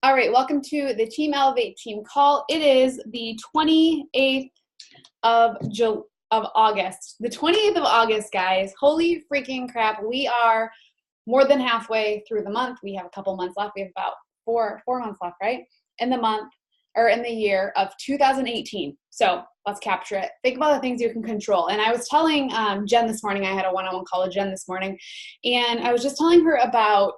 All right, welcome to the Team Elevate team call. It is the 28th of August. The 28th of August, guys. Holy freaking crap. We are more than halfway through the month. We have a couple months left. We have about four months left, right? In the month or in the year of 2018. So let's capture it. Think about the things you can control. And I was telling Jen this morning, I had a one-on-one call with Jen this morning, and I was just telling her about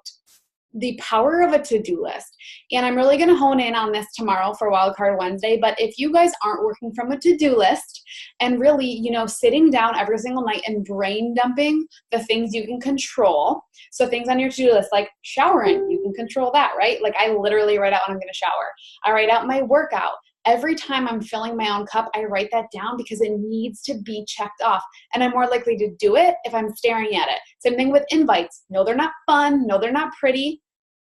the power of a to-do list. And I'm really going to hone in on this tomorrow for Wildcard Wednesday. But if you guys aren't working from a to-do list and really, sitting down every single night and brain dumping the things you can control. So things on your to-do list, like showering, you can control that, right? Like I literally write out when I'm going to shower. I write out my workout. Every time I'm filling my own cup, I write that down because it needs to be checked off. And I'm more likely to do it if I'm staring at it. Same thing with invites. No, they're not fun. No, they're not pretty.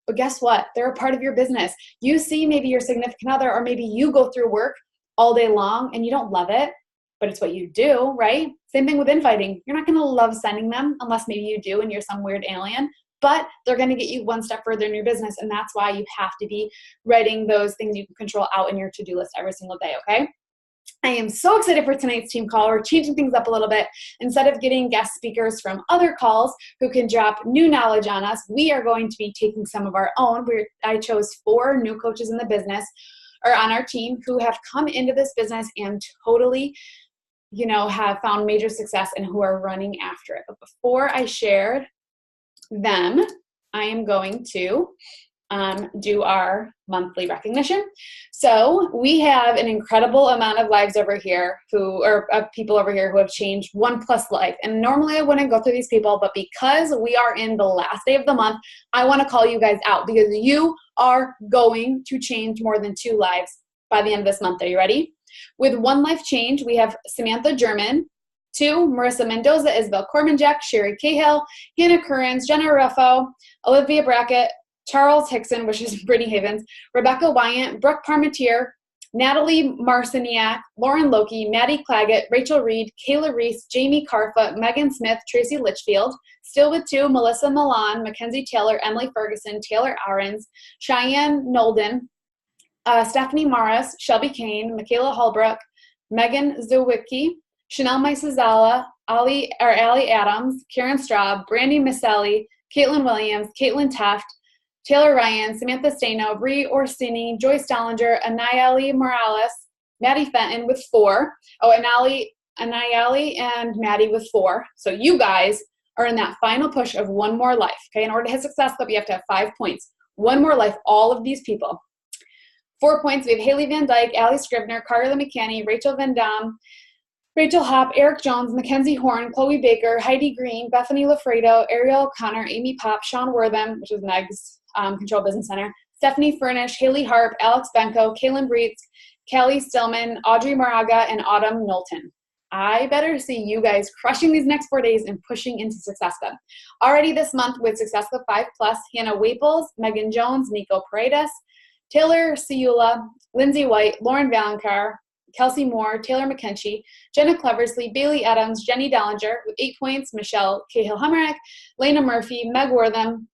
But guess what? They're a part of your business. You see maybe your significant other, or maybe you go through work all day long and you don't love it, but it's what you do, right? Same thing with inviting. You're not going to love sending them unless maybe you do and you're some weird alien, but they're going to get you one step further in your business. And that's why you have to be writing those things you can control out in your to-do list every single day, okay? I am so excited for tonight's team call. We're changing things up a little bit. Instead of getting guest speakers from other calls who can drop new knowledge on us, we are going to be taking some of our own. I chose 4 new coaches in the business or on our team who have come into this business and totally, have found major success and who are running after it. But before I share them, I am going to do our monthly recognition. So we have an incredible amount of lives over here people over here who have changed 1+ life. And normally I wouldn't go through these people, but because we are in the last day of the month, I want to call you guys out because you are going to change more than 2 lives by the end of this month. Are you ready? With 1 life change, we have Samantha German, 2, Marissa Mendoza, Isabel Cormanjack, Sherry Cahill, Hannah Currens, Jenna Ruffo, Olivia Brackett, Charles Hickson, which is Brittany Havens, Rebecca Wyant, Brooke Parmentier, Natalie Marciniak, Lauren Loki, Maddie Claggett, Rachel Reed, Kayla Reese, Jamie Carfa, Megan Smith, Tracy Litchfield, still with 2, Melissa Milan, Mackenzie Taylor, Emily Ferguson, Taylor Ahrens, Cheyenne Nolden, Stephanie Morris, Shelby Kane, Michaela Holbrook, Megan Zawicki, Chanel Maisazala, Allie Adams, Karen Straub, Brandy Misselli, Caitlin Williams, Caitlin Teft, Taylor Ryan, Samantha Stano, Bree Orsini, Joyce Dollinger, Anayali Morales, Maddie Fenton with 4. Oh, Anayali and Maddie with 4. So you guys are in that final push of 1 more life. Okay, in order to hit Success Club, you have to have 5 points. 1 more life, all of these people. 4 points, we have Haley Van Dyke, Allie Scribner, Carla McCanney, Rachel Van Dam, Rachel Hopp, Eric Jones, Mackenzie Horn, Chloe Baker, Heidi Green, Bethany Lafredo, Ariel Connor, Amy Pop, Sean Wortham, which is Meg's Control Business Center, Stephanie Furnish, Haley Harp, Alex Benko, Kaylin Breitz, Kelly Stillman, Audrey Moraga, and Autumn Knowlton. I better see you guys crushing these next 4 days and pushing into Success Club. Already this month with Success Club 5+, Hannah Waples, Megan Jones, Nico Paredes, Taylor Ciula, Lindsay White, Lauren Valenkar, Kelsey Moore, Taylor McKenchie, Jenna Cleversley, Bailey Adams, Jenny Dallinger with 8 points, Michelle Cahill-Humerick, Lena Murphy, Meg Wortham,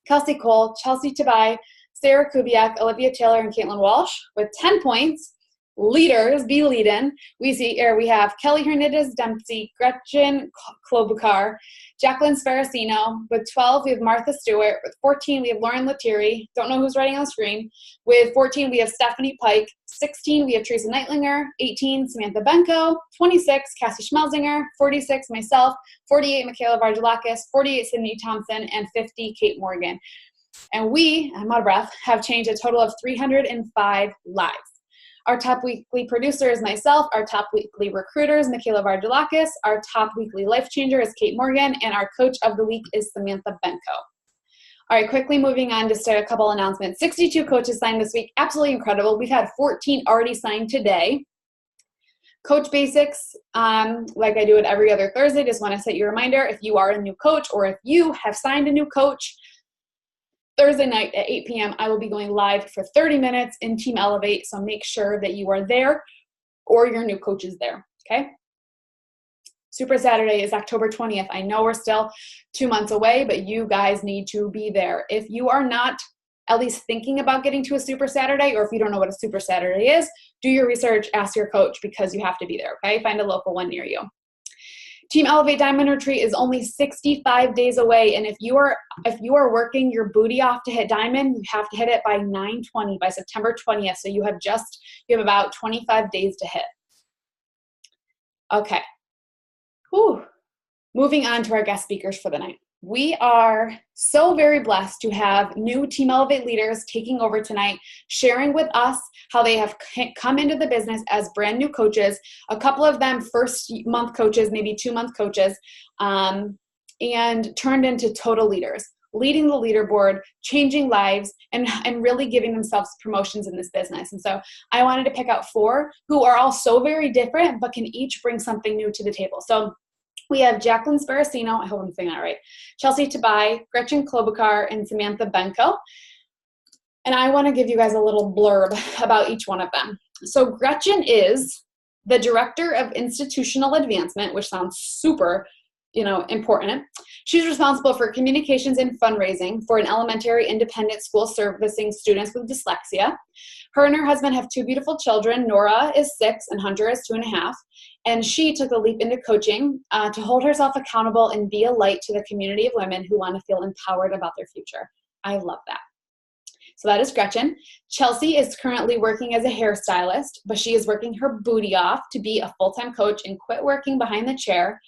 Kelsey Cole, Chelsea Tabai, Sarah Kubiak, Olivia Taylor, and Caitlin Walsh with 10 points. Leaders, be leading. We have Kelly Hernandez Dempsey, Gretchen Klobuchar, Jacqueline Sparacino. With 12, we have Martha Stewart. With 14, we have Lauren Letieri. Don't know who's writing on the screen. With 14, we have Stephanie Pike. 16, we have Teresa Neitlinger. 18, Samantha Benko. 26, Cassie Schmelzinger. 46, myself. 48, Michaela Vargelakis. 48, Sydney Thompson. And 50, Kate Morgan. And I'm out of breath, have changed a total of 305 lives. Our top weekly producer is myself. Our top weekly recruiter is Michaela Vargelakis. Our top weekly life changer is Kate Morgan. And our coach of the week is Samantha Benko. All right, quickly moving on, just a couple announcements. 62 coaches signed this week. Absolutely incredible. We've had 14 already signed today. Coach Basics, like I do it every other Thursday, just want to set you a reminder, if you are a new coach or if you have signed a new coach, Thursday night at 8 p.m., I will be going live for 30 minutes in Team Elevate, so make sure that you are there or your new coach is there, okay? Super Saturday is October 20th. I know we're still 2 months away, but you guys need to be there. If you are not at least thinking about getting to a Super Saturday, or if you don't know what a Super Saturday is, do your research, ask your coach, because you have to be there, okay? Find a local one near you. Team Elevate Diamond Retreat is only 65 days away, and if you are working your booty off to hit diamond, you have to hit it by 9/20, by September 20th. So you have about 25 days to hit. Okay. Whew. Moving on to our guest speakers for the night. We are so very blessed to have new Team Elevate leaders taking over tonight, sharing with us how they have come into the business as brand new coaches, a couple of them first month coaches, maybe 2-month coaches, and turned into total leaders, leading the leaderboard, changing lives, and really giving themselves promotions in this business. And so I wanted to pick out 4 who are all so very different, but can each bring something new to the table. So we have Jacqueline Sparacino, I hope I'm saying that right, Chelsea Tabai, Gretchen Klobuchar, and Samantha Benko. And I want to give you guys a little blurb about each one of them. So Gretchen is the Director of Institutional Advancement, which sounds super, important. She's responsible for communications and fundraising for an elementary independent school servicing students with dyslexia. Her and her husband have 2 beautiful children. Nora is 6 and Hunter is 2.5. And she took a leap into coaching to hold herself accountable and be a light to the community of women who want to feel empowered about their future. I love that. So that is Gretchen. Chelsea is currently working as a hairstylist, but she is working her booty off to be a full-time coach and quit working behind the chair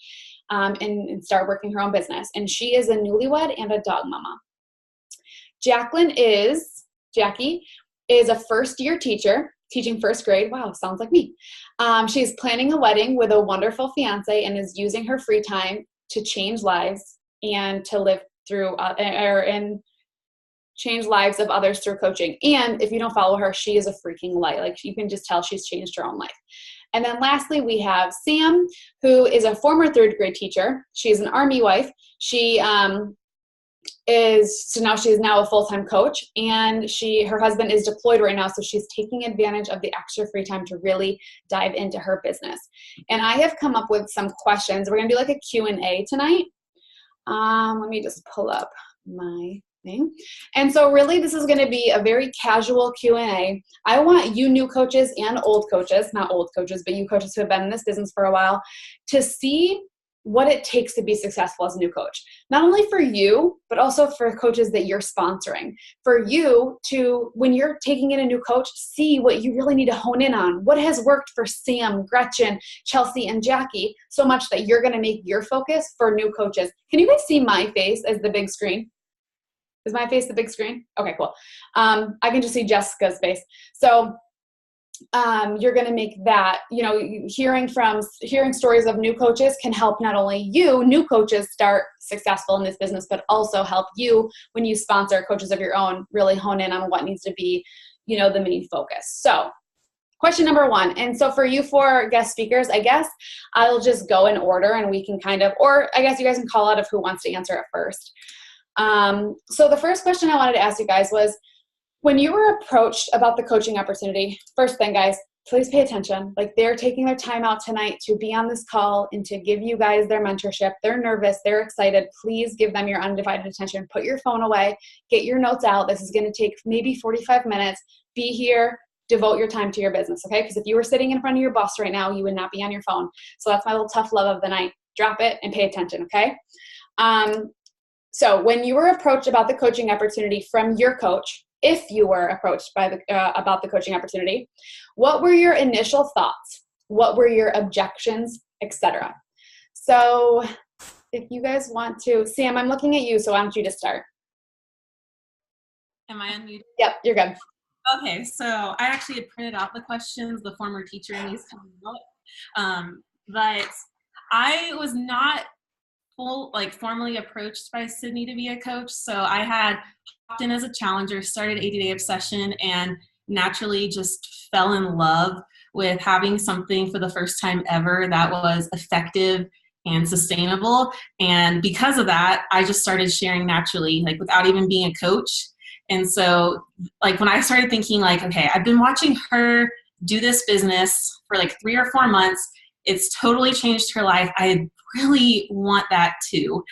and start working her own business. And she is a newlywed and a dog mama. Jackie is a first-year teacher, teaching 1st grade. Wow, sounds like me. She's planning a wedding with a wonderful fiance and is using her free time to change lives and to live through and change lives of others through coaching. And if you don't follow her, she is a freaking light. Like, you can just tell she's changed her own life. And then lastly, we have Sam, who is a former 3rd grade teacher. She's an Army wife. She now a full-time coach, and her husband is deployed right now, so she's taking advantage of the extra free time to really dive into her business. And I have come up with some questions. We're gonna do like a Q&A tonight. Let me just pull up my thing. And so really this is going to be a very casual Q&A. I want you new coaches and old coaches, not old coaches, but you coaches who have been in this business for a while, to see what it takes to be successful as a new coach. Not only for you, but also for coaches that you're sponsoring. For you to, when you're taking in a new coach, see what you really need to hone in on. What has worked for Sam, Gretchen, Chelsea, and Jackie so much that you're going to make your focus for new coaches. Can you guys see my face as the big screen? Is my face the big screen? Okay, cool. I can just see Jessica's face. So you're going to make that, hearing stories of new coaches can help not only you, new coaches, start successful in this business, but also help you when you sponsor coaches of your own, really hone in on what needs to be, the main focus. So question number 1. And so for you 4 guest speakers, I guess I'll just go in order and we can or I guess you guys can call out of who wants to answer it first. So the first question I wanted to ask you guys was, when you were approached about the coaching opportunity, first thing, guys, please pay attention. Like, they're taking their time out tonight to be on this call and to give you guys their mentorship. They're nervous. They're excited. Please give them your undivided attention. Put your phone away. Get your notes out. This is going to take maybe 45 minutes. Be here. Devote your time to your business, okay? Because if you were sitting in front of your boss right now, you would not be on your phone. So that's my little tough love of the night. Drop it and pay attention, okay? So when you were approached about the coaching opportunity from your coach, if you were approached about the coaching opportunity, what were your initial thoughts? What were your objections, etc.? So if you guys want to, Sam, I'm looking at you, so I want you to start. Am I unmuted? Yep, you're good. Okay, so I actually had printed out the questions, the former teacher in these coming out, but I was not formally approached by Sydney to be a coach. So I had hopped in as a challenger, started 80-Day Obsession, and naturally just fell in love with having something for the first time ever that was effective and sustainable. And because of that, I just started sharing naturally, without even being a coach. And so when I started thinking okay, I've been watching her do this business for 3 or 4 months. It's totally changed her life. I really want that too.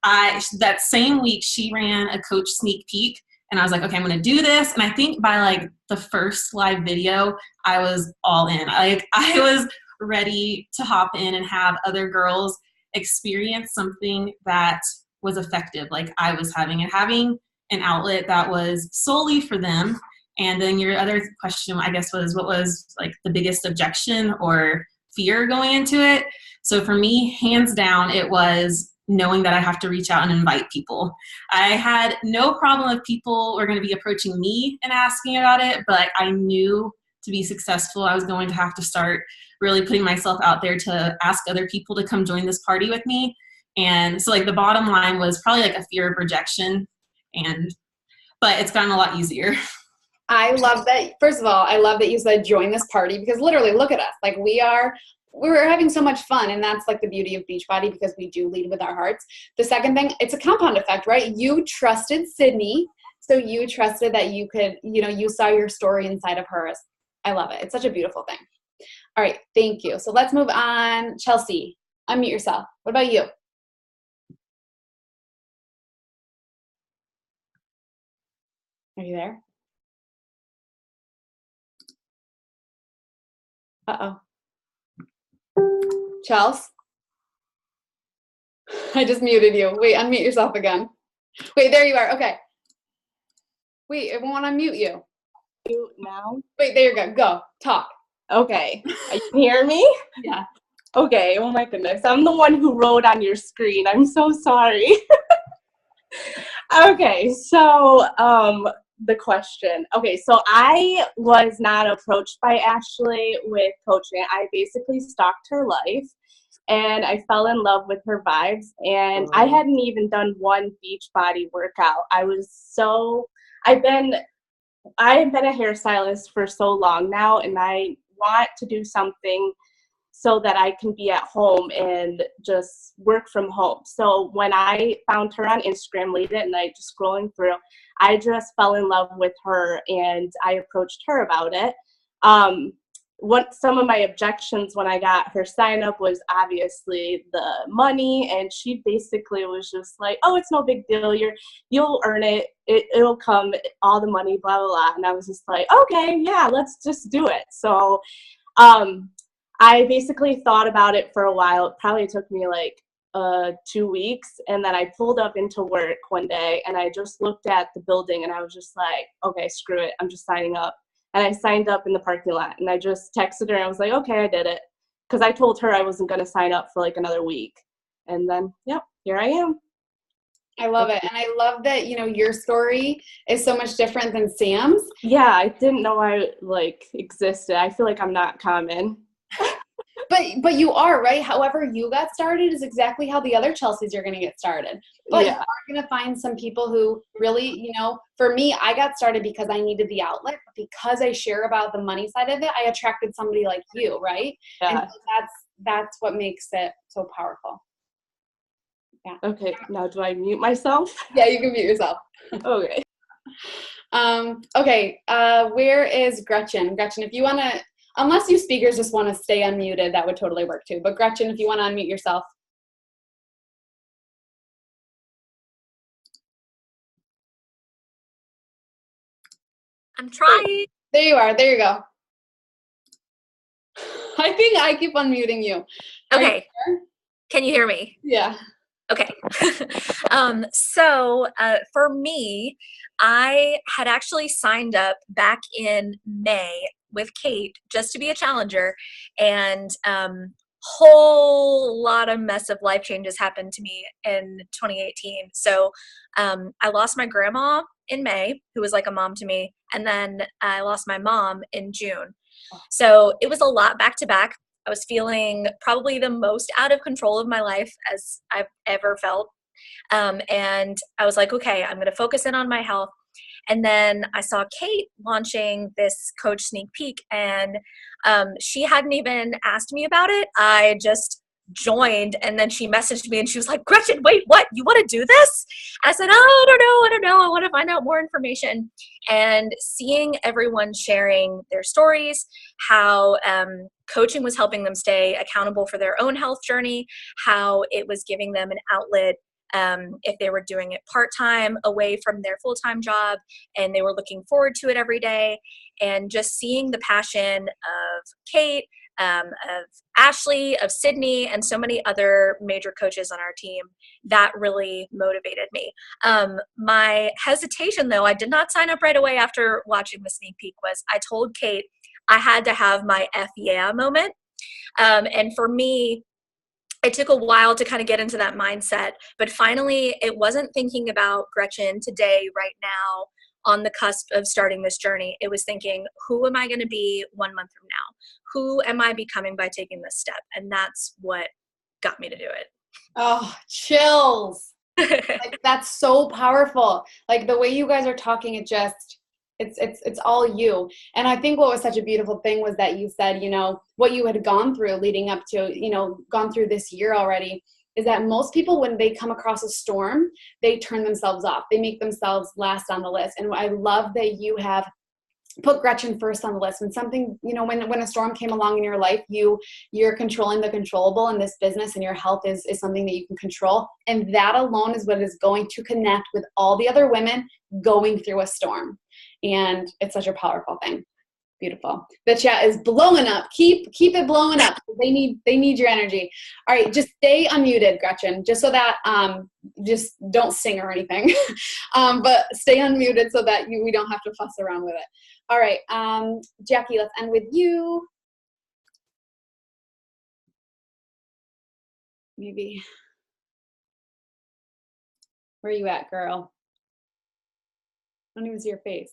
That same week, she ran a coach sneak peek And I was like, okay, I'm going to do this. And I think by like the first live video, I was all in. Like I was ready to hop in and have other girls experience something that was effective like I was having, and having an outlet that was solely for them. And then your other question, I guess, was what was like the biggest objection or fear going into it? So for me, hands down, it was knowing that I have to reach out and invite people. I had no problem if people were going to be approaching me and asking about it, but I knew to be successful, I was going to have to start really putting myself out there to ask other people to come join this party with me. And so like the bottom line was probably like a fear of rejection, but it's gotten a lot easier. I love that. First of all, I love that you said join this party, because literally look at us. Like we're having so much fun, and that's like the beauty of Beachbody, because we do lead with our hearts. The second thing, it's a compound effect, right? You trusted Sydney, so you trusted that you could, you saw your story inside of hers. I love it. It's such a beautiful thing. All right, thank you. So let's move on. Chelsea, unmute yourself. What about you? Are you there? Uh-oh. Chels? I just muted you. Wait, unmute yourself again. Wait, there you are. Okay. Wait, it won't unmute you. Mute now? Wait, there you go. Go. Talk. Okay. You can hear me? Yeah. Okay. Oh my goodness. I'm the one who wrote on your screen. I'm so sorry. Okay. So, the question. Okay. So I was not approached by Ashley with coaching. I basically stalked her life and I fell in love with her vibes, and I hadn't even done one Beachbody workout. I've been a hairstylist for so long now, and I want to do something so that I can be at home and just work from home. So when I found her on Instagram late at night, just scrolling through, I just fell in love with her, and I approached her about it. Some of my objections when I got her sign up was obviously the money, and she basically was just like, oh, it's no big deal, you'll earn it, it'll come, all the money, blah blah blah. And I was just like, okay, yeah, let's just do it. So I basically thought about it for a while. It probably took me like 2 weeks, and then I pulled up into work one day and I just looked at the building and I was just like, okay, screw it, I'm just signing up. And I signed up in the parking lot, and I just texted her and I was like, okay, I did it. Because I told her I wasn't going to sign up for like another week. And then, yep, here I am. I love it. And I love that, your story is so much different than Sam's. Yeah, I didn't know I existed. I feel like I'm not common. But you are, right? However you got started is exactly how the other Chelseas are going to get started. But yeah. You are going to find some people who really, for me, I got started because I needed the outlet. But because I share about the money side of it, I attracted somebody like you, right? Yeah. And so that's what makes it so powerful. Yeah. Okay, now do I mute myself? Yeah, you can mute yourself. Okay. Okay, where is Gretchen? Gretchen, if you want to, unless you speakers just want to stay unmuted, that would totally work too. But Gretchen, if you want to unmute yourself. I'm trying. There you are. There you go. I think I keep unmuting you. Okay. Can you hear me? Yeah. Okay. So for me, I had actually signed up back in May with Kate just to be a challenger, and whole lot of mess of life changes happened to me in 2018. So I lost my grandma in May, who was like a mom to me, and then I lost my mom in June. So it was a lot back to back. I was feeling probably the most out of control of my life as I've ever felt. And I was like, okay, I'm going to focus in on my health. And then I saw Kate launching this coach sneak peek, and she hadn't even asked me about it. I just joined, and then she messaged me and she was like, Gretchen, wait, what? You want to do this? And I said, oh, I don't know. I want to find out more information. And seeing everyone sharing their stories, how coaching was helping them stay accountable for their own health journey, how it was giving them an outlet if they were doing it part-time away from their full-time job and they were looking forward to it every day. And just seeing the passion of Kate, of Ashley, of Sydney, and so many other major coaches on our team, that really motivated me. My hesitation, though, I did not sign up right away after watching the sneak peek, was I told Kate I had to have my F yeah moment. And for me, it took a while to kind of get into that mindset, but finally it wasn't thinking about Gretchen today, right now, on the cusp of starting this journey. It was thinking, who am I going to be 1 month from now? Who am I becoming by taking this step? And that's what got me to do it. Oh, chills. Like, that's so powerful. Like, the way you guys are talking, it's all you. And I think what was such a beautiful thing was that you said, you know, what you had gone through leading up to, you know, gone through this year already, is that most people, when they come across a storm, they turn themselves off. They make themselves last on the list. And I love that you have put Gretchen first on the list. When something, you know, when a storm came along in your life, you're controlling the controllable in this business, and your health is something that you can control. And that alone is what is going to connect with all the other women going through a storm. And it's such a powerful thing. Beautiful. The chat is blowing up. Keep it blowing up. They need your energy. All right, just stay unmuted, Gretchen, just so that just don't sing or anything. But stay unmuted so that we don't have to fuss around with it. All right, Jackie, let's end with you. Maybe. Where are you at, girl? I don't even see your face.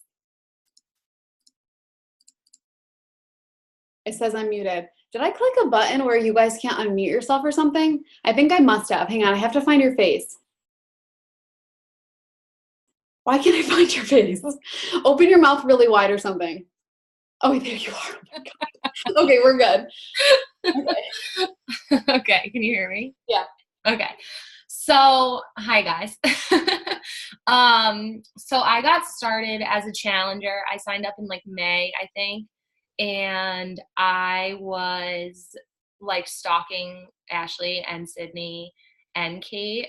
It says unmuted. Did I click a button where you guys can't unmute yourself or something? I think I must have. Hang on, I have to find your face. Why can't I find your face? Open your mouth really wide or something. Oh, there you are. Oh my God. Okay, we're good. Okay. Okay, can you hear me? Yeah. Okay. So, hi guys. So I got started as a challenger. I signed up in like May, I think. And I was like stalking Ashley and Sydney and Kate.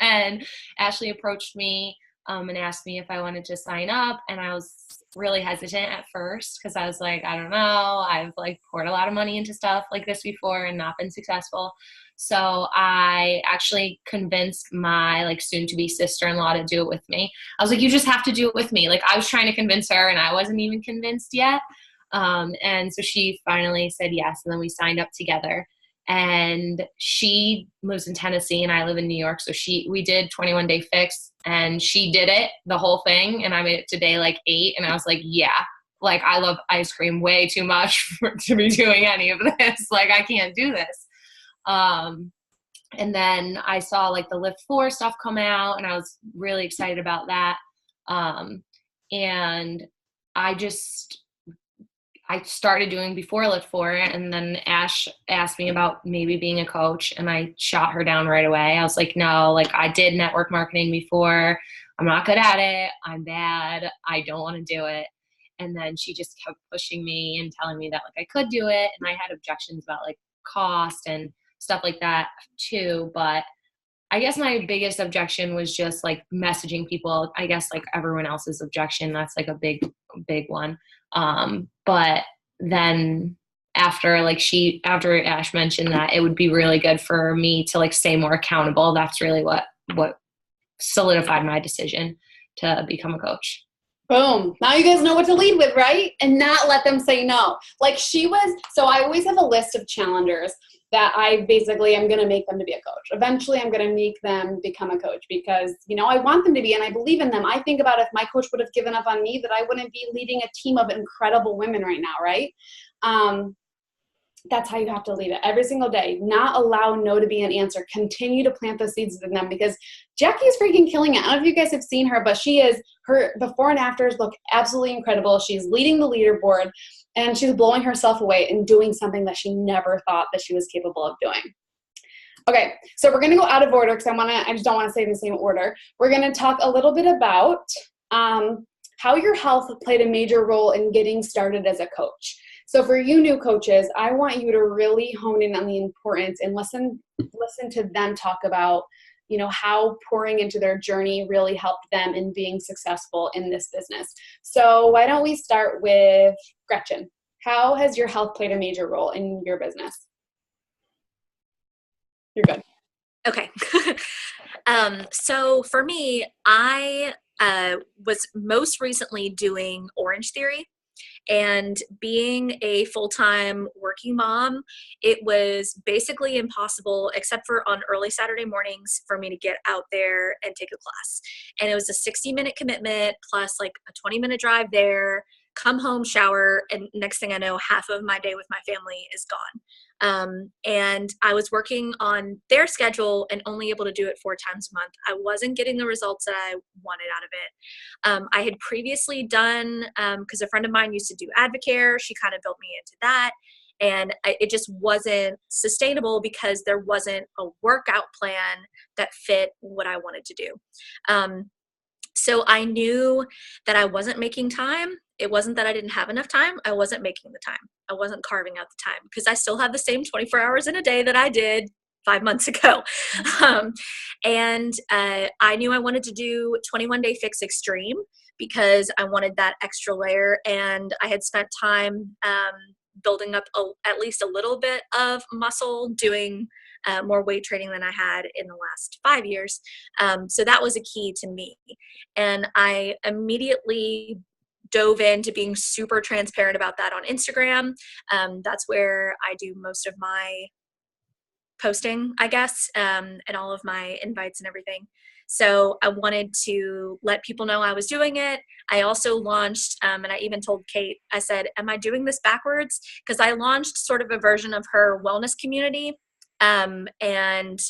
And Ashley approached me and asked me if I wanted to sign up. And I was really hesitant at first because I was like, I don't know. I've like poured a lot of money into stuff like this before and not been successful. So I actually convinced my like soon-to-be sister-in-law to do it with me. I was like, you just have to do it with me. Like I was trying to convince her and I wasn't even convinced yet. And so she finally said yes, and then we signed up together. And she lives in Tennessee and I live in New York. So we did 21 Day Fix, and she did it, the whole thing. And I made it to day like 8. And I was like, yeah, like I love ice cream way too much to be doing any of this. Like I can't do this. And then I saw like the Lift 4 stuff come out, and I was really excited about that. And I started doing before Lift 4, and then Ash asked me about maybe being a coach, and I shot her down right away. I was like, no, like I did network marketing before. I'm not good at it. I'm bad. I don't want to do it. And then she just kept pushing me and telling me that like I could do it. And I had objections about like cost and stuff like that too. But I guess my biggest objection was just like messaging people. I guess like everyone else's objection, that's like a big one. But then after Ash mentioned that it would be really good for me to like stay more accountable, that's really what solidified my decision to become a coach. Boom. Now you guys know what to lead with, right? And not let them say no. Like so I always have a list of challengers that I basically am going to make them to be a coach. Eventually I'm going to make them become a coach because, you know, I want them to be, and I believe in them. I think about if my coach would have given up on me, that I wouldn't be leading a team of incredible women right now, right? That's how you have to lead it every single day. Not allow no to be an answer. Continue to plant those seeds in them, because Jackie is freaking killing it. I don't know if you guys have seen her, but her before and afters look absolutely incredible. She's leading the leaderboard, and she's blowing herself away and doing something that she never thought that she was capable of doing. Okay, so we're going to go out of order because I just don't want to say in the same order. We're going to talk a little bit about how your health played a major role in getting started as a coach. So for you new coaches, I want you to really hone in on the importance and listen to them talk about, you know, how pouring into their journey really helped them in being successful in this business. So why don't we start with Gretchen? How has your health played a major role in your business? You're good. Okay. So for me, I was most recently doing Orange Theory. And being a full-time working mom, it was basically impossible, except for on early Saturday mornings, for me to get out there and take a class. And it was a 60-minute commitment plus like a 20-minute drive there, come home, shower, and next thing I know, half of my day with my family is gone. And I was working on their schedule and only able to do it 4 times a month. I wasn't getting the results that I wanted out of it. I had previously done, because a friend of mine used to do Advocare, she kind of built me into that. And it just wasn't sustainable because there wasn't a workout plan that fit what I wanted to do. So I knew that I wasn't making time. It wasn't that I didn't have enough time. I wasn't making the time. I wasn't carving out the time because I still have the same 24 hours in a day that I did 5 months ago. And I knew I wanted to do 21 Day Fix Extreme because I wanted that extra layer. And I had spent time building up at least a little bit of muscle, doing more weight training than I had in the last 5 years. So that was a key to me. And I immediately dove into being super transparent about that on Instagram. That's where I do most of my posting, I guess, and all of my invites and everything. So I wanted to let people know I was doing it. I also launched, and I even told Kate, I said, am I doing this backwards? Because I launched sort of a version of her wellness community, and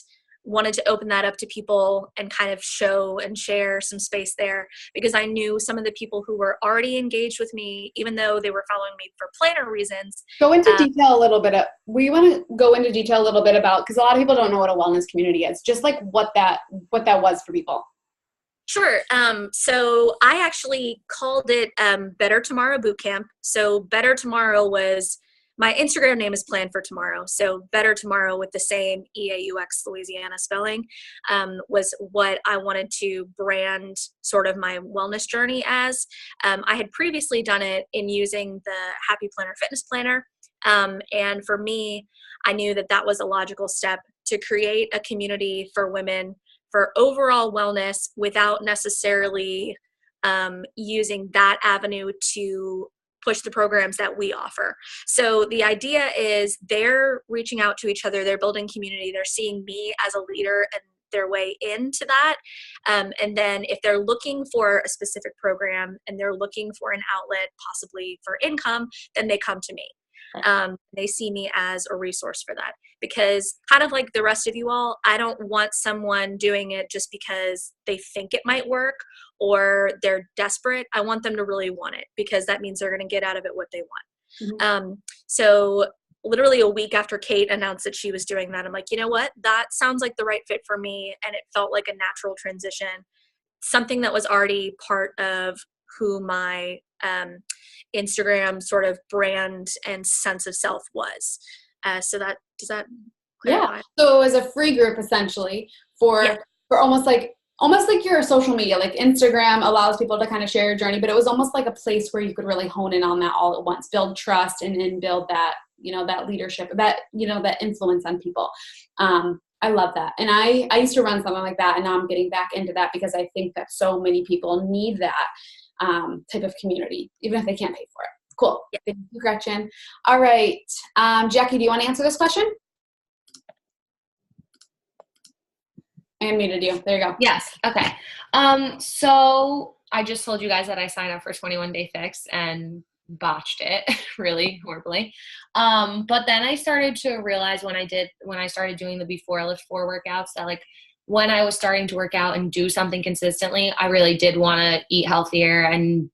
wanted to open that up to people and kind of show and share some space there because I knew some of the people who were already engaged with me, even though they were following me for planner reasons. Go into detail a little bit. We want to go into detail a little bit about, because a lot of people don't know what a wellness community is, just like what that was for people. Sure. So I actually called it Better Tomorrow Bootcamp. So Better Tomorrow was, my Instagram name is Plan for Tomorrow. So Better Tomorrow with the same EAUX Louisiana spelling was what I wanted to brand sort of my wellness journey as. I had previously done it in using the Happy Planner Fitness Planner. And for me, I knew that that was a logical step to create a community for women for overall wellness without necessarily using that avenue to push the programs that we offer. So the idea is they're reaching out to each other, they're building community, they're seeing me as a leader and their way into that. And then if they're looking for a specific program and they're looking for an outlet possibly for income, then they come to me. They see me as a resource for that because kind of like the rest of you all, I don't want someone doing it just because they think it might work or they're desperate. I want them to really want it because that means they're going to get out of it what they want. Mm-hmm. So literally a week after Kate announced that she was doing that, I'm like, you know what? That sounds like the right fit for me. And it felt like a natural transition, something that was already part of who my Instagram sort of brand and sense of self was. So that, does that clarify? Yeah. So it was a free group essentially for almost like your social media, like Instagram allows people to kind of share your journey, but it was almost like a place where you could really hone in on that all at once, build trust and then build that, that leadership, that, that influence on people. I love that. And I used to run something like that and now I'm getting back into that because I think that so many people need that type of community, even if they can't pay for it. Cool. Yeah. Thank you, Gretchen. All right. Jackie, do you want to answer this question? I unmuted you. There you go. Yes. Okay. So I just told you guys that I signed up for 21 Day Fix and botched it really horribly. But then I started to realize when I started doing the Before I Lift 4 workouts that like when I was starting to work out and do something consistently, I really did want to eat healthier and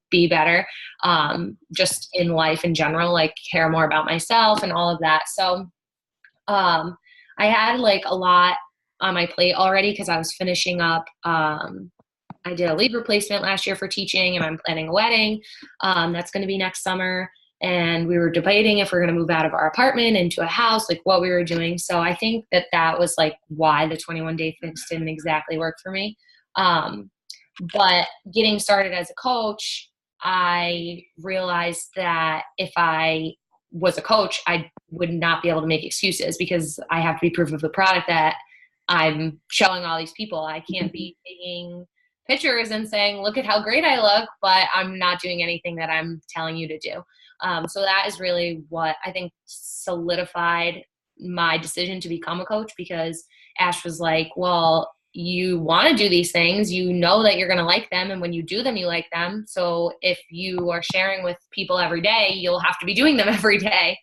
be better, just in life in general, like care more about myself and all of that. So I had like a lot on my plate already because I was finishing up. I did a leave replacement last year for teaching and I'm planning a wedding. That's going to be next summer. and we were debating if we're going to move out of our apartment into a house, like what we were doing. So I think that was like why the 21-day fix didn't exactly work for me. But getting started as a coach, I realized that if I was a coach, I would not be able to make excuses because I have to be proof of the product that I'm showing all these people. I can't be taking pictures and saying, look at how great I look, but I'm not doing anything that I'm telling you to do. So that is really what I think solidified my decision to become a coach, because Ash was like, well, you want to do these things, you know that you're going to like them, and when you do them, you like them. So if you are sharing with people every day, you'll have to be doing them every day.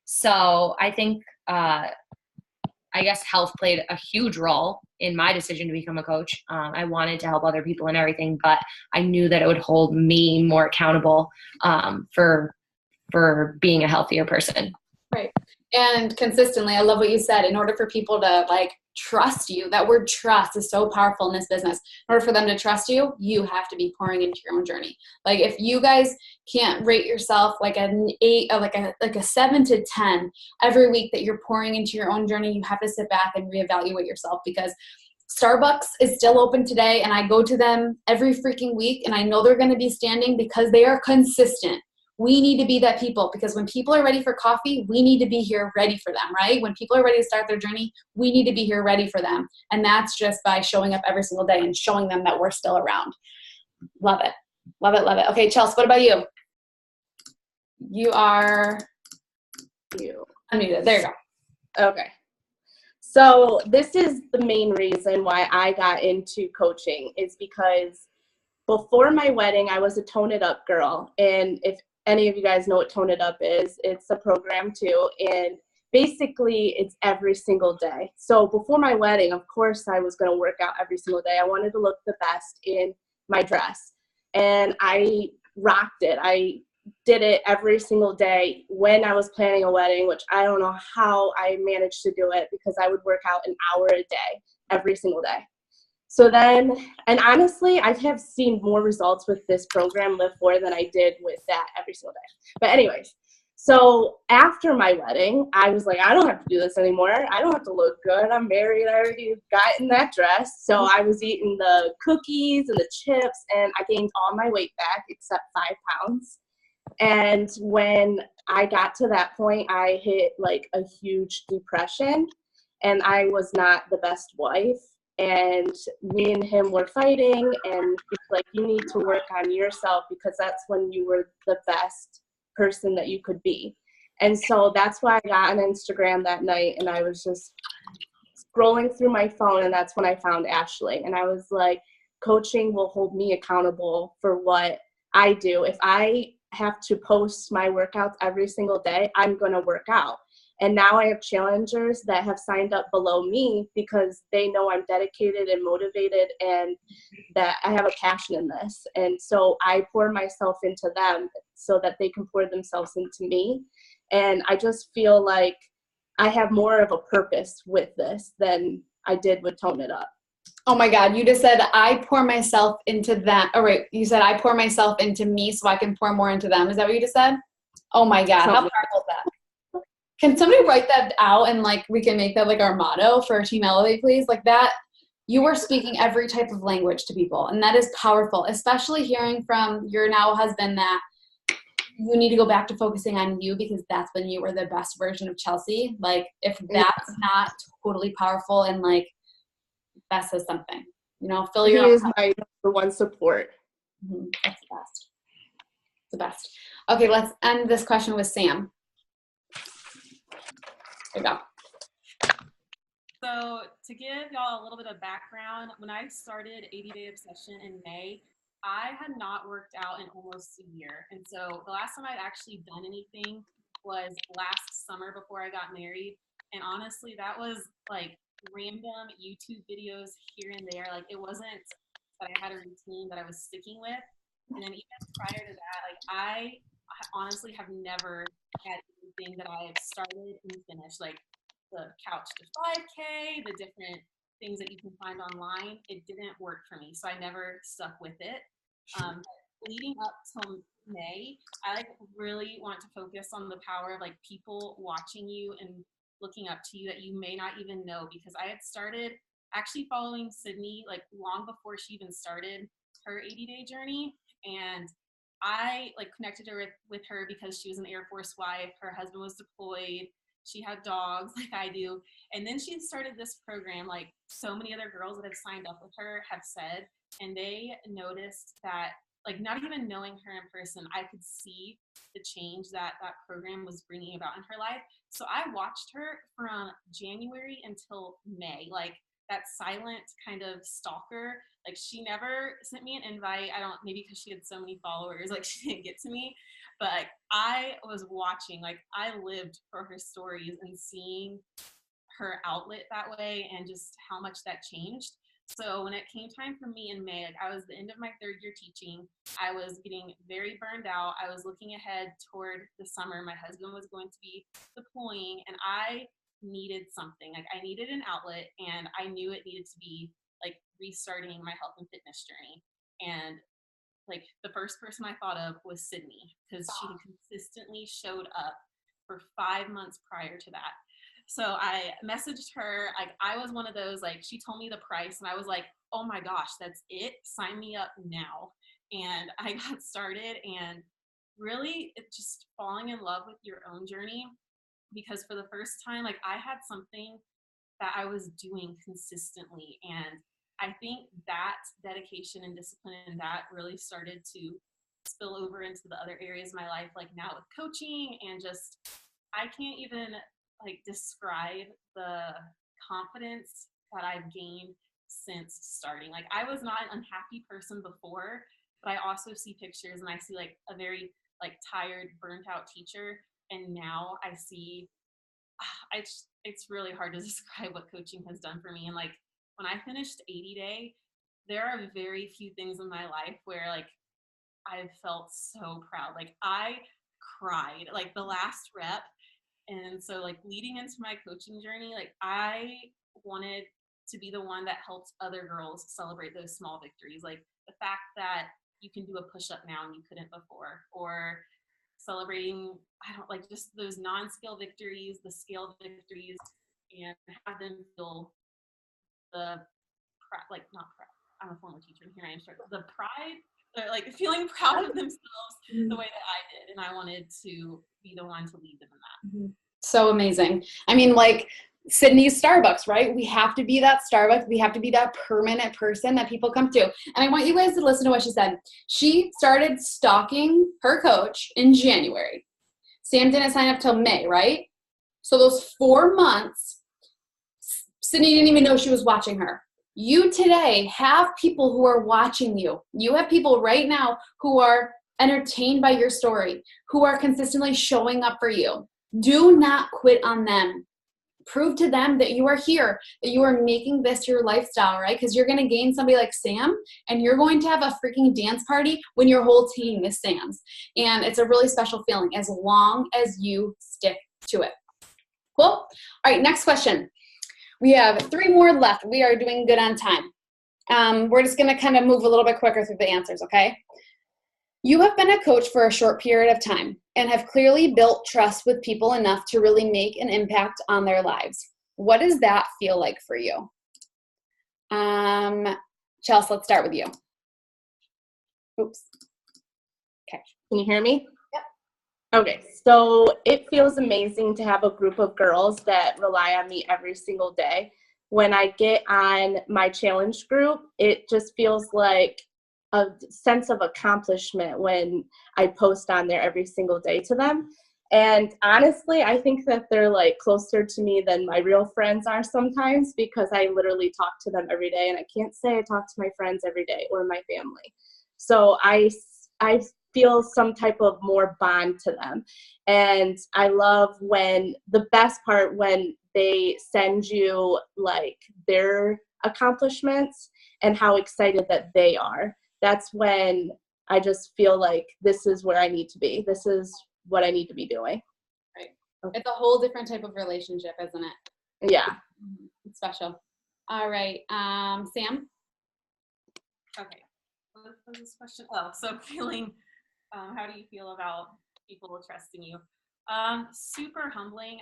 So I think, I guess health played a huge role in my decision to become a coach. I wanted to help other people and everything, but I knew that it would hold me more accountable for being a healthier person. Right. And consistently, I love what you said. In order for people to like trust you, that word trust is so powerful in this business. In order for them to trust you, you have to be pouring into your own journey. Like if you guys can't rate yourself like an 8, like a 7 to 10 every week that you're pouring into your own journey, you have to sit back and reevaluate yourself, because Starbucks is still open today, and I go to them every freaking week, and I know they're going to be standing because they are consistent. We need to be that people, because when people are ready for coffee, we need to be here ready for them, right? When people are ready to start their journey, we need to be here ready for them. And that's just by showing up every single day and showing them that we're still around. Love it. Love it. Love it. Okay, Chelsea, what about you? You are unmuted. There you go. Okay. So this is the main reason why I got into coaching, is because before my wedding, I was a Tone It Up girl. And if any of you guys know what Tone It Up is, it's a program too. And basically it's every single day. So before my wedding, of course, I was going to work out every single day. I wanted to look the best in my dress. And I rocked it. I did it every single day when I was planning a wedding, which I don't know how I managed to do it, because I would work out an hour a day every single day. So then, and honestly, I have seen more results with this program, Live For, than I did with that every single day. But anyways, so after my wedding, I was like, I don't have to do this anymore. I don't have to look good. I'm married. I already got in that dress. So I was eating the cookies and the chips, and I gained all my weight back except 5 pounds. And when I got to that point, I hit like a huge depression, and I was not the best wife. And me and him were fighting, and he's like, you need to work on yourself, because that's when you were the best person that you could be. And so that's why I got on Instagram that night, and I was just scrolling through my phone, and that's when I found Ashley. And I was like, coaching will hold me accountable for what I do. If I have to post my workouts every single day, I'm going to work out. And now I have challengers that have signed up below me because they know I'm dedicated and motivated, and that I have a passion in this. And so I pour myself into them so that they can pour themselves into me. And I just feel like I have more of a purpose with this than I did with Tone It Up. Oh my God, you just said I pour myself into them. Oh, right. You said I pour myself into me so I can pour more into them. Is that what you just said? Oh my God, how powerful is that? Can somebody write that out, and like we can make that like our motto for Team Elevate, please? Like that, you are speaking every type of language to people, and that is powerful, especially hearing from your now husband that you need to go back to focusing on you, because that's when you were the best version of Chelsea. Like if that's not totally powerful, and like that says something, you know, fill your He is my number one support. Mm-hmm. That's the best. The best. Okay, let's end this question with Sam. There you go. So to give y'all a little bit of background, when I started 80 Day Obsession in May, I had not worked out in almost a year. And so the last time I'd actually done anything was last summer before I got married. And honestly, that was like random YouTube videos here and there. Like it wasn't that I had a routine that I was sticking with. And then even prior to that, like I honestly have never had anything that I have started and finished. Like the Couch to 5K, the different things that you can find online, it didn't work for me. So I never stuck with it. leading up till May, I like really want to focus on the power of like people watching you and looking up to you that you may not even know, because I had started actually following Sydney like long before she even started her 80-day journey. And I like connected her with her because she was an Air Force wife. Her husband was deployed. She had dogs like I do. And then she started this program, like so many other girls that have signed up with her have said, and they noticed that, like, not even knowing her in person, I could see the change that that program was bringing about in her life. So I watched her from January until May, like that silent kind of stalker. Like, she never sent me an invite. I don't, maybe because she had so many followers, like she didn't get to me. But like, I was watching, like I lived for her stories and seeing her outlet that way and just how much that changed. So when it came time for me in May, like I was the end of my 3rd year teaching, I was getting very burned out. I was looking ahead toward the summer. My husband was going to be deploying, and I needed something. Like, I needed an outlet, and I knew it needed to be like restarting my health and fitness journey. And like the first person I thought of was Sydney, because she had consistently showed up for 5 months prior to that. So I messaged her. Like, I was one of those, like, she told me the price and I was like, oh my gosh, that's it, sign me up now. And I got started, and really it's just falling in love with your own journey, because for the first time, like, I had something that I was doing consistently. And I think that dedication and discipline and that really started to spill over into the other areas of my life, like now with coaching, and just, I can't even like describe the confidence that I've gained since starting. Like, I was not an unhappy person before, but I also see pictures and I see like a very like tired, burnt out teacher. And now I see, it's really hard to describe what coaching has done for me. And like, when I finished 80 Day, there are very few things in my life where like I've felt so proud. Like, I cried like the last rep. And so like leading into my coaching journey, like I wanted to be the one that helped other girls celebrate those small victories. Like the fact that you can do a push-up now and you couldn't before, or celebrating, I don't like, just those non-scale victories, the scale victories, and have them feel the like, not proud. I'm a former teacher, and here I am struggling. The pride, like feeling proud of themselves the way that I did, and I wanted to be the one to lead them in that. So amazing. I mean, like Sydney's Starbucks, right? We have to be that Starbucks. We have to be that permanent person that people come to. And I want you guys to listen to what she said. She started stalking her coach in January. Sam didn't sign up till May, right? So those 4 months, Sydney didn't even know she was watching her. You today have people who are watching you. You have people right now who are entertained by your story, who are consistently showing up for you. Do not quit on them. Prove to them that you are here, that you are making this your lifestyle, right? Because you're going to gain somebody like Sam, and you're going to have a freaking dance party when your whole team is Sam's. And it's a really special feeling as long as you stick to it. Cool? All right, next question. We have 3 more left. We are doing good on time. We're just going to kind of move a little bit quicker through the answers, okay? You have been a coach for a short period of time and have clearly built trust with people enough to really make an impact on their lives. What does that feel like for you? Chelsea, let's start with you. Oops. Okay. Can you hear me? Yep. Okay, so it feels amazing to have a group of girls that rely on me every single day. When I get on my challenge group, it just feels like a sense of accomplishment when I post on there every single day to them. And honestly, I think that they're like closer to me than my real friends are sometimes, because I literally talk to them every day, and I can't say I talk to my friends every day or my family. So I feel some type of more bond to them. And I love when the best part, when they send you like their accomplishments and how excited that they are. That's when I just feel like this is where I need to be. This is what I need to be doing. Right. It's a whole different type of relationship, isn't it? Yeah. It's special. All right. Sam? Okay. was this question? Oh, so feeling, how do you feel about people trusting you? Super humbling.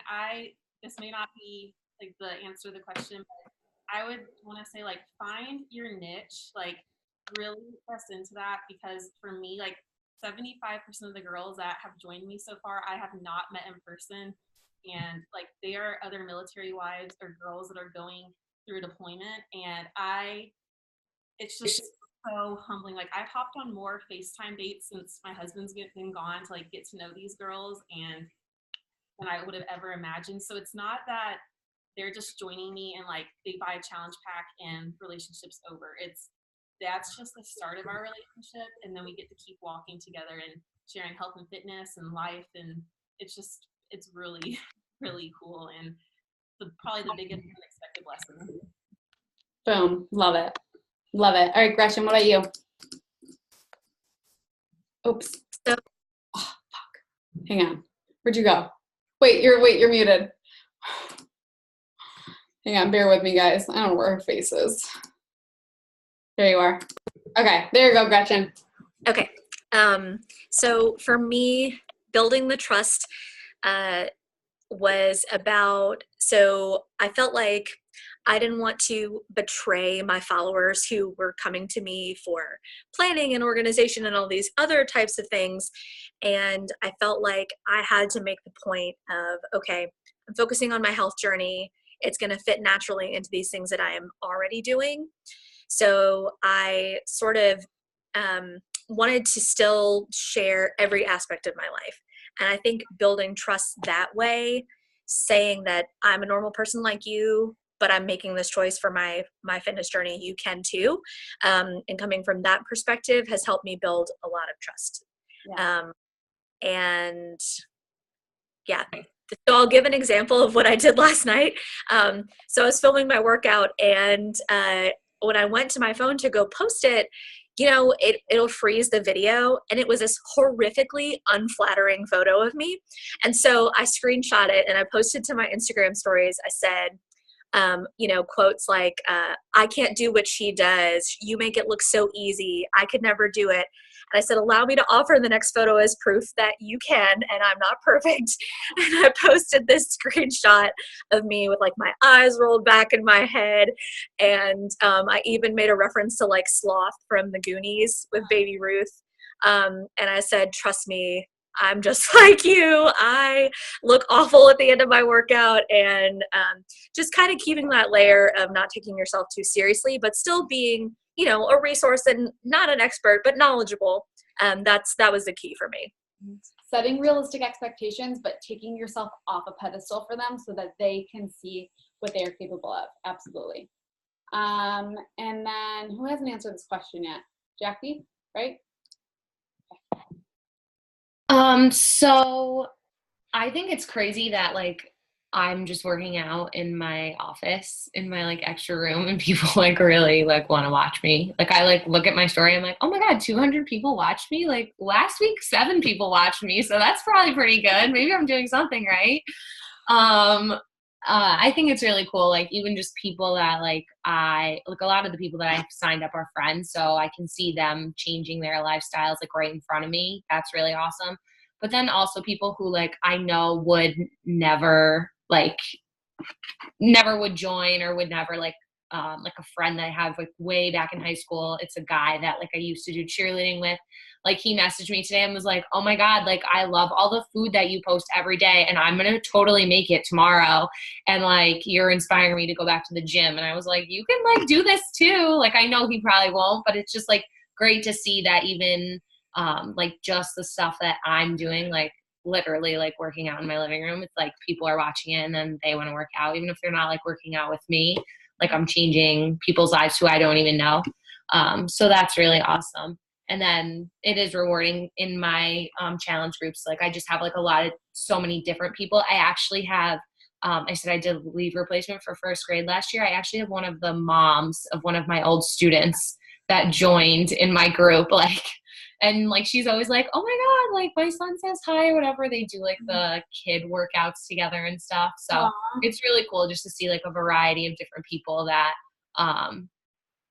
This may not be like the answer to the question, but I would want to say like find your niche, like really press into that, because for me, like 75% of the girls that have joined me so far, I have not met in person. And like they are other military wives or girls that are going through deployment. And it's just so humbling. Like I've hopped on more FaceTime dates since my husband's been gone to like get to know these girls and than I would have ever imagined. So it's not that they're just joining me and like they buy a challenge pack and relationships over. That's just the start of our relationship, and then we get to keep walking together and sharing health and fitness and life, and it's really really cool, and probably the biggest unexpected lesson. Boom. Love it. Love it. All right, Gretchen, what about you? Oops. So- Oh, fuck. Hang on. Where'd you go? Wait, you're muted. Hang on, bear with me, guys. I don't know where her face is. There you are. Okay, there you go, Gretchen. Okay. So for me, building the trust was about, so I felt like I didn't want to betray my followers who were coming to me for planning and organization and all these other types of things. And I felt like I had to make the point of, okay, I'm focusing on my health journey. It's going to fit naturally into these things that I am already doing. So I sort of wanted to still share every aspect of my life. And I think building trust that way, saying that I'm a normal person like you, but I'm making this choice for my fitness journey, you can too. And coming from that perspective has helped me build a lot of trust. Yeah. And yeah, so I'll give an example of what I did last night. So I was filming my workout, and when I went to my phone to go post it, it'll freeze the video, and it was this horrifically unflattering photo of me. And so I screenshot it and I posted to my Instagram stories. I said, quotes like, I can't do what she does. You make it look so easy. I could never do it. And I said, allow me to offer the next photo as proof that you can, and I'm not perfect. And I posted this screenshot of me with like my eyes rolled back in my head. And I even made a reference to like Sloth from the Goonies with Baby Ruth. And I said, trust me, I'm just like you. I look awful at the end of my workout, and just kind of keeping that layer of not taking yourself too seriously, but still being, a resource and not an expert, but knowledgeable. That was the key for me. Setting realistic expectations, but taking yourself off a pedestal for them so that they can see what they are capable of. Absolutely. And then who hasn't answered this question yet? Jackie, right? So I think it's crazy that like I'm just working out in my office in my like extra room, and people like really like want to watch me. Like I like look at my story, I'm like, oh my God, 200 people watched me. Like last week, 7 people watched me. So that's probably pretty good. Maybe I'm doing something right. I think it's really cool. Like even just people that like a lot of the people that I've signed up are friends, so I can see them changing their lifestyles like right in front of me. That's really awesome. But then also people who like I know would never would join, or would never like a friend that I have like way back in high school. It's a guy that like I used to do cheerleading with. Like he messaged me today and was like, oh my God, like I love all the food that you post every day, and I'm going to totally make it tomorrow. And like, you're inspiring me to go back to the gym. And I was like, you can like do this too. Like, I know he probably won't, but it's just like great to see that even like just the stuff that I'm doing, like literally like working out in my living room, it's like people are watching it and then they want to work out, even if they're not like working out with me. Like I'm changing people's lives who I don't even know. So that's really awesome. And then it is rewarding in my challenge groups. Like I just have like so many different people. I actually have, I said I did leave replacement for first grade last year. I actually have one of the moms of one of my old students that joined in my group. Like, and like, she's always like, oh my God, like my son says hi, or whatever. They do like the kid workouts together and stuff. So It's really cool just to see like a variety of different people that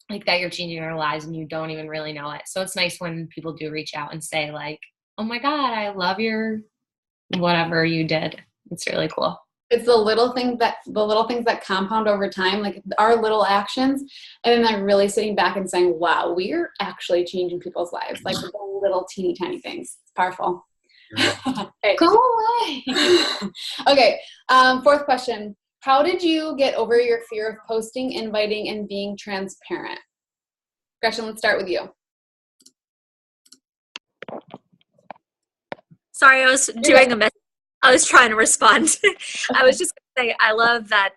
like that you're changing their lives and you don't even really know it. So it's nice when people do reach out and say like, oh my God, I love your whatever you did. It's really cool. It's the little things that compound over time, like our little actions, and then like really sitting back and saying, wow, we're actually changing people's lives, like the little teeny tiny things. It's powerful. Okay. Go away. Okay, fourth question. How did you get over your fear of posting, inviting, and being transparent? Gretchen, let's start with you. Sorry, I was doing a message. I was trying to respond. I was just going to say, I love that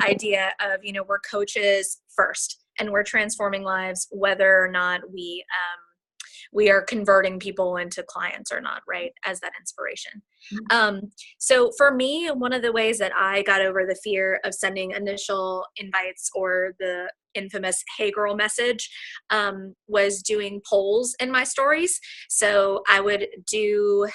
idea of, we're coaches first and we're transforming lives, whether or not we are converting people into clients or not, right? As that inspiration. So for me, one of the ways that I got over the fear of sending initial invites or the infamous "Hey girl" message was doing polls in my stories. So I would do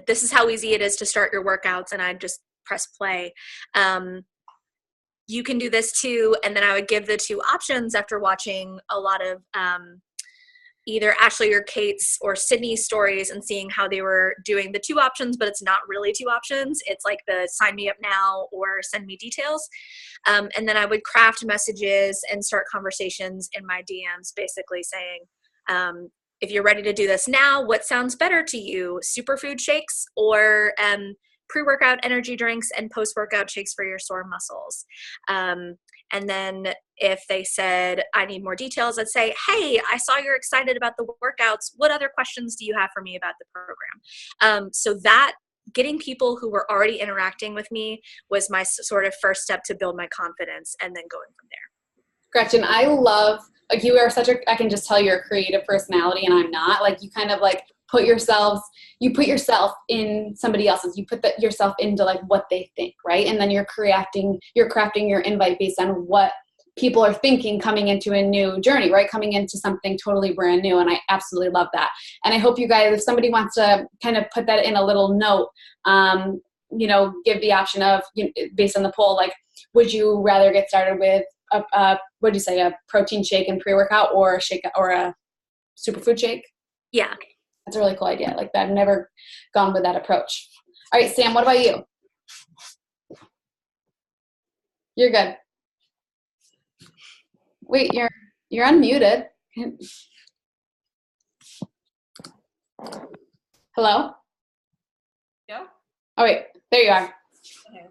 this is how easy it is to start your workouts, and I'd just press play. You can do this too. And then I would give the two options after watching a lot of either Ashley or Kate's or Sydney's stories and seeing how they were doing the two options, but it's not really two options. It's like the sign me up now or send me details. And then I would craft messages and start conversations in my DMs, basically saying, if you're ready to do this now, what sounds better to you? Superfood shakes or pre-workout energy drinks and post-workout shakes for your sore muscles? And then if they said, I need more details, I'd say, hey, I saw you're excited about the workouts. What other questions do you have for me about the program? So that getting people who were already interacting with me was my sort of first step to build my confidence and then going from there. Gretchen, I love, like, you are I can just tell you're a creative personality and I'm not. Like, you kind of like put yourself in somebody else's, you put yourself into like what they think, right? And then you're crafting your invite based on what people are thinking coming into a new journey, right? Coming into something totally brand new. And I absolutely love that. And I hope you guys, if somebody wants to kind of put that in a little note, give the option of, based on the poll, like, would you rather get started with a protein shake and pre-workout or a shake or a superfood shake? Yeah. That's a really cool idea. Like that. I've never gone with that approach. All right, Sam, what about you? You're good. Wait, you're unmuted. Hello? Go. Oh wait, there you are. Okay.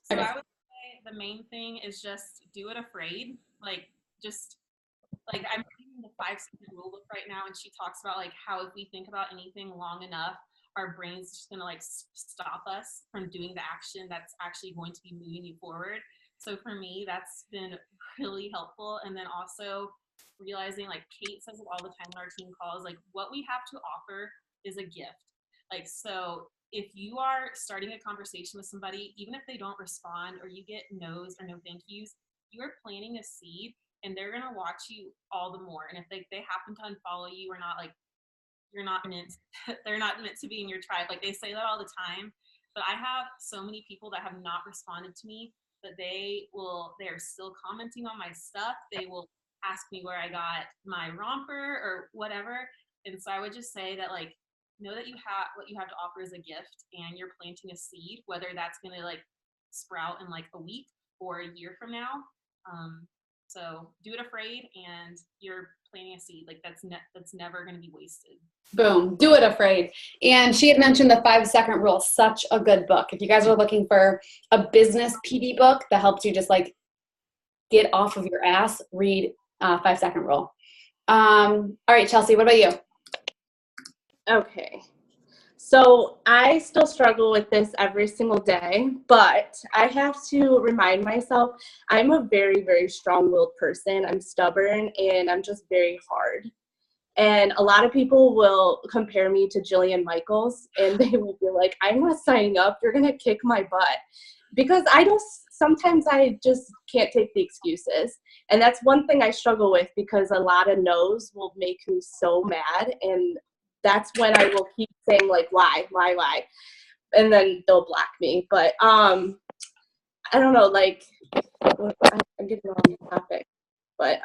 So Okay. I would say the main thing is just do it afraid. I'm reading the 5-second rule book right now, and she talks about like how if we think about anything long enough, our brain's just gonna like stop us from doing the action that's actually going to be moving you forward. So for me, that's been really helpful. And then also realizing, like Kate says it all the time in our team calls, like what we have to offer is a gift. Like, so if you are starting a conversation with somebody, even if they don't respond or you get no's or no thank yous, you are planting a seed and they're going to watch you all the more. And if they happen to unfollow you or not, like you're not meant, they're not meant to be in your tribe. Like they say that all the time, but I have so many people that have not responded to me, but they're still commenting on my stuff. They will ask me where I got my romper or whatever. And so I would just say that, like, know that what you have to offer is a gift and you're planting a seed, whether that's going to like sprout in like a week or a year from now. So do it afraid and you're planting a seed. Like that's never going to be wasted. Boom. Do it afraid. And she had mentioned the 5-second rule, such a good book. If you guys are looking for a business PD book that helps you just like get off of your ass, read 5-second rule. All right, Chelsea, what about you? Okay. So I still struggle with this every single day, but I have to remind myself I'm a very, very strong-willed person. I'm stubborn and I'm just very hard. And a lot of people will compare me to Jillian Michaels and they will be like, I'm not signing up. You're going to kick my butt. Because sometimes I just can't take the excuses. And that's one thing I struggle with because a lot of no's will make me so mad. And that's when I will keep saying like, lie. And then they'll block me. But I don't know, like, I'm getting on the topic. But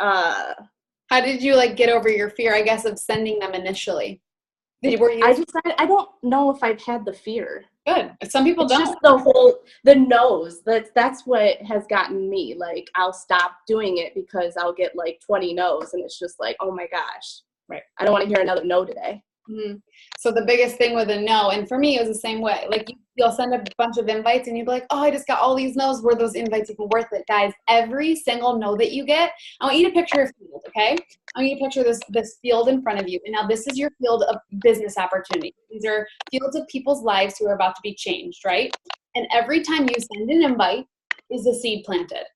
How did you like get over your fear, I guess, of sending them initially? Were you I don't know if I've had the fear. good? Some people It's don't. just the no's. That's what has gotten me. Like, I'll stop doing it because I'll get like 20 no's, and it's just like, oh my gosh, Right. I don't want to hear another no today. Mhm. So the biggest thing with a no, and for me it was the same way. Like you'll send a bunch of invites and you'll be like, oh, I just got all these no's. Were those invites even worth it? Guys, every single no that you get, I want you to picture a field, okay? I want you to picture this field in front of you. And now this is your field of business opportunity. These are fields of people's lives who are about to be changed, right? And every time you send an invite is a seed planted.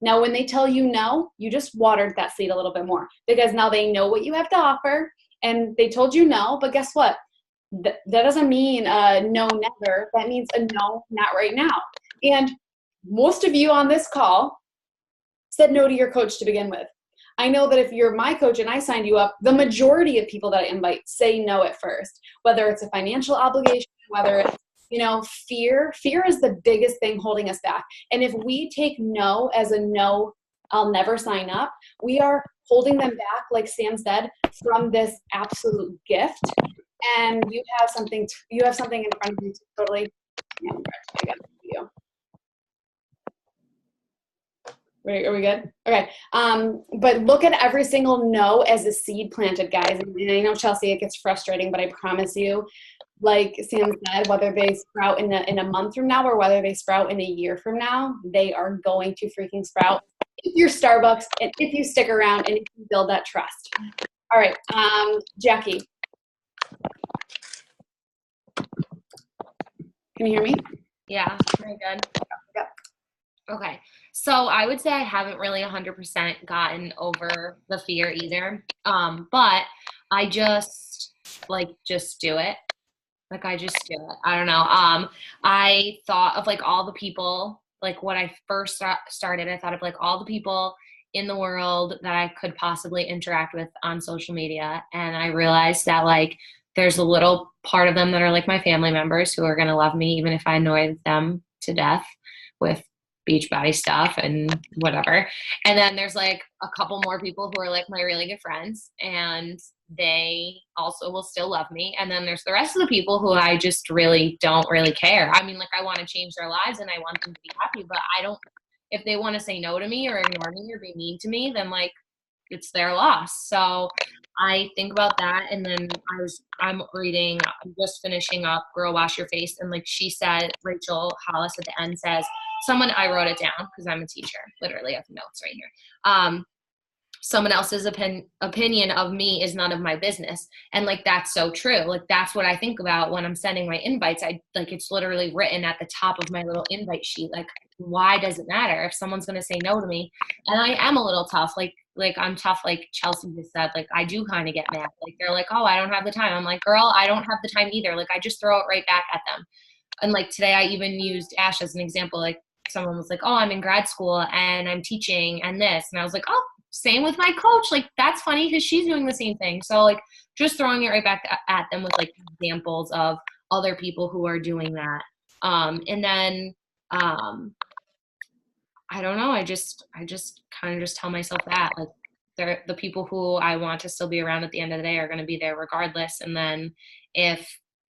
Now, when they tell you no, you just watered that seed a little bit more because now they know what you have to offer. And they told you no, but guess what? That doesn't mean no, never. That means a no, not right now. And most of you on this call said no to your coach to begin with. I know that if you're my coach and I signed you up, the majority of people that I invite say no at first, whether it's a financial obligation, whether it's, fear. Fear is the biggest thing holding us back. And if we take no as a no, I'll never sign up, we are holding them back, like Sam said, from this absolute gift. And you have something in front of you to totally. Yeah, I got the video. Wait, are we good? Okay. But look at every single no as a seed planted, guys. And I know, Chelsea, it gets frustrating, but I promise you, like Sam said, whether they sprout in a month from now or whether they sprout in a year from now, they are going to freaking sprout. If you're Starbucks and if you stick around and if you build that trust. All right, Jackie. Can you hear me? Yeah, very good. Yep. Okay, so I would say I haven't really 100% gotten over the fear either, but I just do it. Like, I just do it. I don't know. I thought of like all the people, like when I first started, I thought of like all the people in the world that I could possibly interact with on social media. And I realized that like there's a little part of them that are like my family members who are going to love me even if I annoy them to death with Beachbody stuff and whatever. And then there's like a couple more people who are like my really good friends and they also will still love me. And then there's the rest of the people who I just really don't really care. I mean, like I want to change their lives and I want them to be happy, but I don't, if they want to say no to me or ignore me or be mean to me, then like it's their loss. So I think about that. And then I'm just finishing up Girl Wash Your Face. And like she said, Rachel Hollis at the end says, I wrote it down because I'm a teacher, literally I have notes right here. Someone else's opinion of me is none of my business. And like, that's so true. Like, that's what I think about when I'm sending my invites. It's literally written at the top of my little invite sheet. Like, why does it matter if someone's going to say no to me? And I am a little tough. Like I'm tough. Like Chelsea just said, like, I do kind of get mad. Like, they're like, oh, I don't have the time. I'm like, girl, I don't have the time either. Like, I just throw it right back at them. And like today I even used Ash as an example. Like someone was like, oh, I'm in grad school and I'm teaching and this. And I was like, oh, same with my coach. Like, that's funny because she's doing the same thing. So like just throwing it right back at them with like examples of other people who are doing that. And then I don't know. I just kind of just tell myself that like they're the people who I want to still be around at the end of the day are going to be there regardless. And then if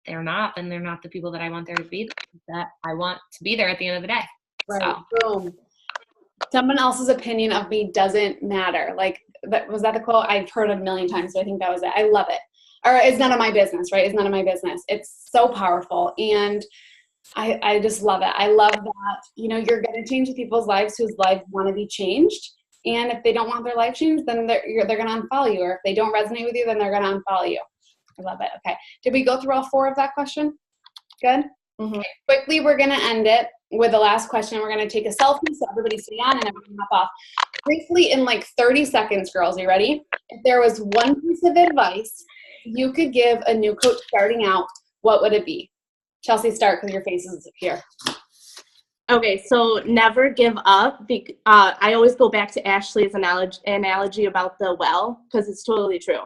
they're not, then they're not the people that I want there to be, that I want to be there at the end of the day. Right. So. Boom. Someone else's opinion of me doesn't matter. Like, was that the quote? I've heard it a million times, so I think that was it. I love it. Or it's none of my business, right? It's none of my business. It's so powerful. And I just love it. I love that, you're going to change people's lives whose lives want to be changed. And if they don't want their life changed, then they're going to unfollow you. Or if they don't resonate with you, then they're going to unfollow you. I love it. Okay. Did we go through all 4 of that question? Good? Mm-hmm. Okay. Quickly, we're going to end it with the last question. We're going to take a selfie so everybody stay on and everyone hop off. Briefly, in like 30 seconds, girls, are you ready? If there was one piece of advice you could give a new coach starting out, what would it be? Chelsea, start because your face is here. Okay, so never give up. I always go back to Ashley's analogy about the well because it's totally true.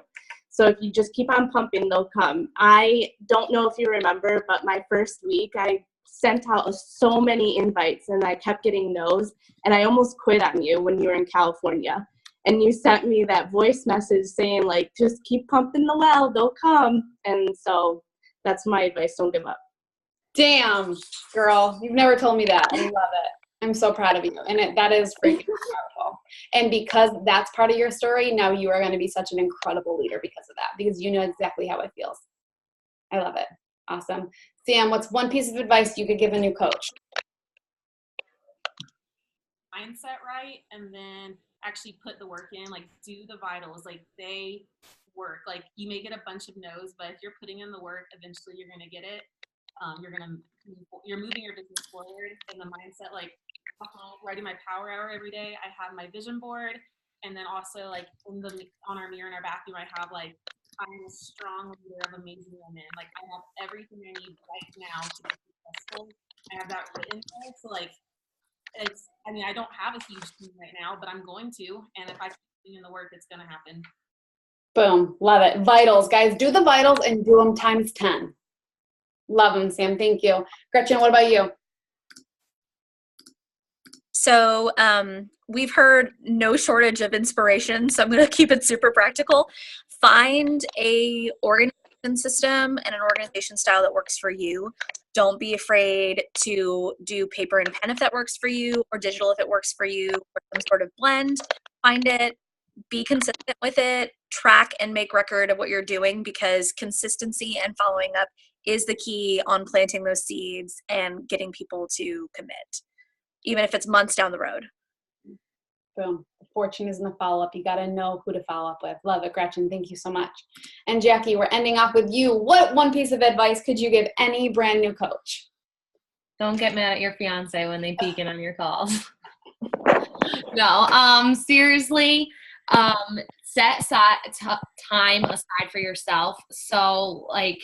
So if you just keep on pumping, they'll come. I don't know if you remember, but my first week, I sent out so many invites and I kept getting no's and I almost quit on you when you were in California. and you sent me that voice message saying, like, just keep pumping the well, they'll come. And so that's my advice. Don't give up. Damn, girl, you've never told me that. I love it. I'm so proud of you. And that is freaking powerful. And because that's part of your story, now you are going to be such an incredible leader because of that, because you know exactly how it feels. I love it. Awesome. Sam, what's one piece of advice you could give a new coach? Mindset right, and then actually put the work in, like do the vitals, like they work. Like you may get a bunch of no's, but if you're putting in the work, eventually you're going to get it. You're moving your business forward in the mindset, like writing my power hour every day. I have my vision board, and then also like on our mirror in our bathroom, I have like, I'm a strong leader of amazing women. Like I have everything I need right now to be successful. I have that written there. So like I don't have a huge team right now, but I'm going to, and if I keep putting in the work, it's going to happen. Boom. Love it. Vitals, guys, do the vitals and do them times 10. Love them, Sam. Thank you. Gretchen, what about you? So we've heard no shortage of inspiration, so I'm going to keep it super practical. Find a organization system and an organization style that works for you. Don't be afraid to do paper and pen if that works for you, or digital if it works for you, or some sort of blend. Find it, be consistent with it, track and make record of what you're doing, because consistency and following up is the key on planting those seeds and getting people to commit, even if it's months down the road. Boom. The fortune is in the follow-up. You got to know who to follow up with. Love it, Gretchen. Thank you so much. And Jackie, we're ending off with you. What one piece of advice could you give any brand new coach? Don't get mad at your fiance when they peek in on your calls. No, seriously, set time aside for yourself. So like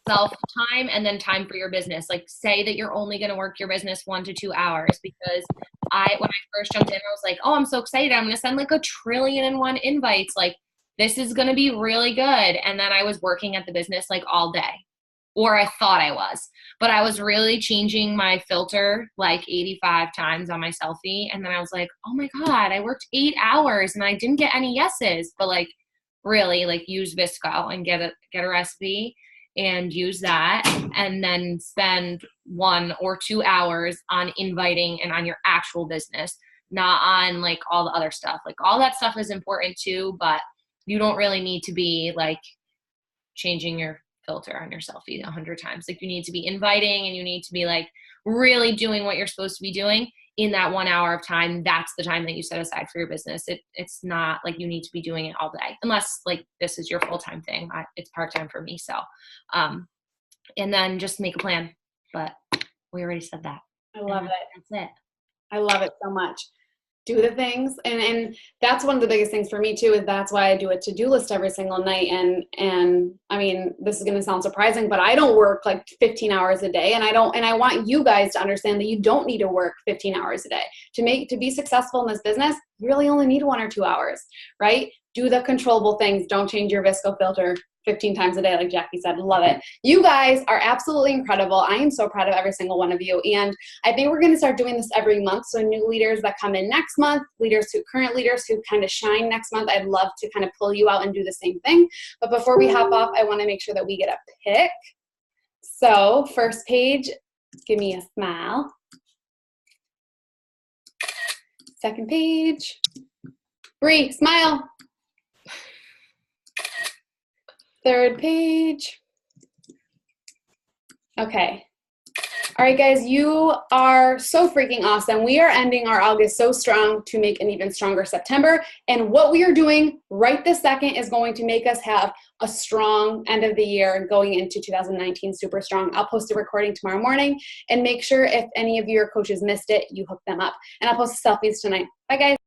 self-time and then time for your business. Like say that you're only going to work your business 1 to 2 hours, because when I first jumped in, I was like, oh, I'm so excited. I'm going to send like 1,000,000,001 invites. Like this is going to be really good. And then I was working at the business like all day, or I thought I was, but I was really changing my filter like 85 times on my selfie. And then I was like, oh my God, I worked 8 hours and I didn't get any yeses, but like really like use VSCO and get a recipe and use that, and then spend 1 or 2 hours on inviting and on your actual business, not on like all the other stuff. Like all that stuff is important too, but you don't really need to be like changing your filter on your selfie 100 times. Like you need to be inviting, and you need to be like really doing what you're supposed to be doing in that 1 hour of time. That's the time that you set aside for your business. It's not like you need to be doing it all day, unless like this is your full-time thing. It's part-time for me. So, and then just make a plan, but we already said that. I love it. That's it. I love it so much. Do the things. And that's one of the biggest things for me too, is that's why I do a to-do list every single night. And I mean, this is going to sound surprising, but I don't work like 15 hours a day. And I want you guys to understand that you don't need to work 15 hours a day to be successful in this business. You really only need 1 or 2 hours, right? Do the controllable things. Don't change your VSCO filter 15 times a day, like Jackie said. Love it. You guys are absolutely incredible. I am so proud of every single one of you. And I think we're going to start doing this every month. So new leaders that come in next month, current leaders who kind of shine next month, I'd love to kind of pull you out and do the same thing. But before we hop off, I want to make sure that we get a pick. So first page, give me a smile. Second page, Bree, smile. Third page. Okay. All right, guys, you are so freaking awesome. We are ending our August so strong to make an even stronger September. And what we are doing right this second is going to make us have a strong end of the year going into 2019, super strong. I'll post a recording tomorrow morning, and make sure if any of your coaches missed it, you hook them up. And I'll post selfies tonight. Bye, guys.